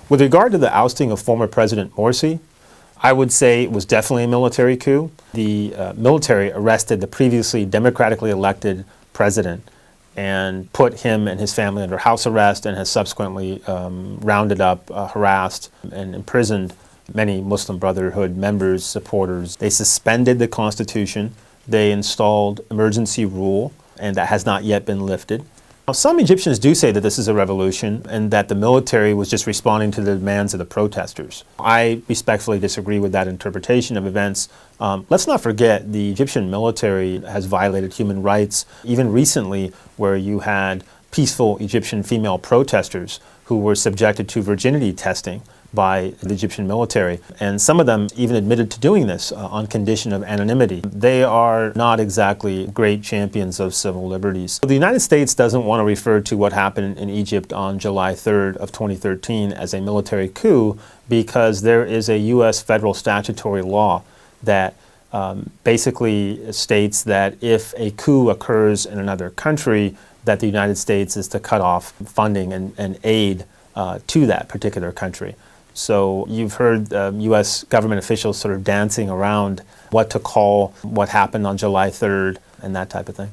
With regard to the ousting of former President Morsi, I would say it was definitely a military coup. The military arrested the previously democratically elected president and put him and his family under house arrest, and has subsequently rounded up, harassed, and imprisoned many Muslim Brotherhood members, supporters. They suspended the Constitution. They installed emergency rule, and that has not yet been lifted. Now, some Egyptians do say that this is a revolution and that the military was just responding to the demands of the protesters. I respectfully disagree with that interpretation of events. Let's not forget the Egyptian military has violated human rights, even recently, where you had peaceful Egyptian female protesters who were subjected to virginity testing by the Egyptian military. And some of them even admitted to doing this on condition of anonymity. They are not exactly great champions of civil liberties. The United States doesn't want to refer to what happened in Egypt on July 3rd of 2013 as a military coup, because there is a U.S. federal statutory law that basically states that if a coup occurs in another country, that the United States is to cut off funding and aid to that particular country. So you've heard U.S. government officials sort of dancing around what to call what happened on July 3rd and that type of thing.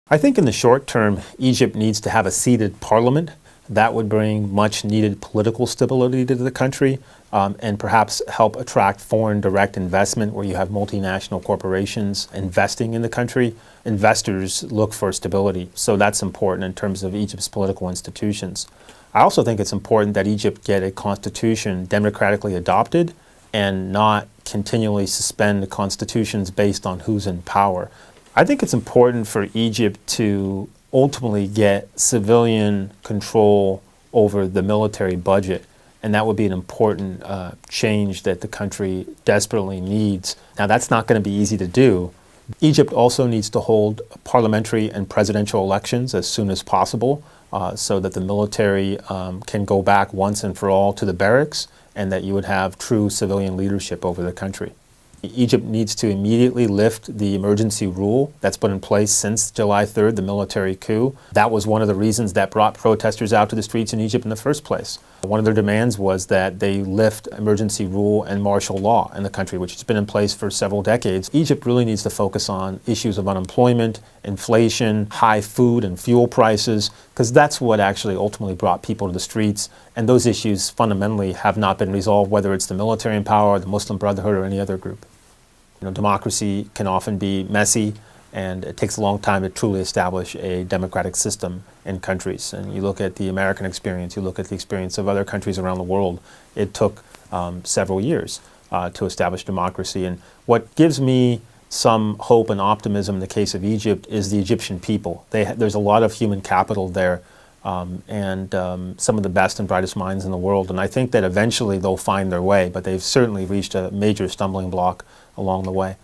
I think in the short term, Egypt needs to have a seated parliament. That would bring much needed political stability to the country, and perhaps help attract foreign direct investment where you have multinational corporations investing in the country. Investors look for stability, so that's important in terms of Egypt's political institutions. I also think it's important that Egypt get a constitution democratically adopted and not continually suspend constitutions based on who's in power. I think it's important for Egypt to ultimately get civilian control over the military budget, and that would be an important change that the country desperately needs. Now, that's not going to be easy to do. Egypt also needs to hold parliamentary and presidential elections as soon as possible, so that the military can go back once and for all to the barracks, and that you would have true civilian leadership over the country. Egypt needs to immediately lift the emergency rule that's been in place since July 3rd, the military coup. That was one of the reasons that brought protesters out to the streets in Egypt in the first place. One of their demands was that they lift emergency rule and martial law in the country, which has been in place for several decades. Egypt really needs to focus on issues of unemployment, inflation, high food and fuel prices, because that's what actually ultimately brought people to the streets. And those issues fundamentally have not been resolved, whether it's the military in power, the Muslim Brotherhood, or any other group. You know, democracy can often be messy, and it takes a long time to truly establish a democratic system in countries. And you look at the American experience, you look at the experience of other countries around the world, it took several years to establish democracy. And what gives me some hope and optimism in the case of Egypt is the Egyptian people. There's a lot of human capital there, and some of the best and brightest minds in the world. And I think that eventually they'll find their way, but they've certainly reached a major stumbling block along the way.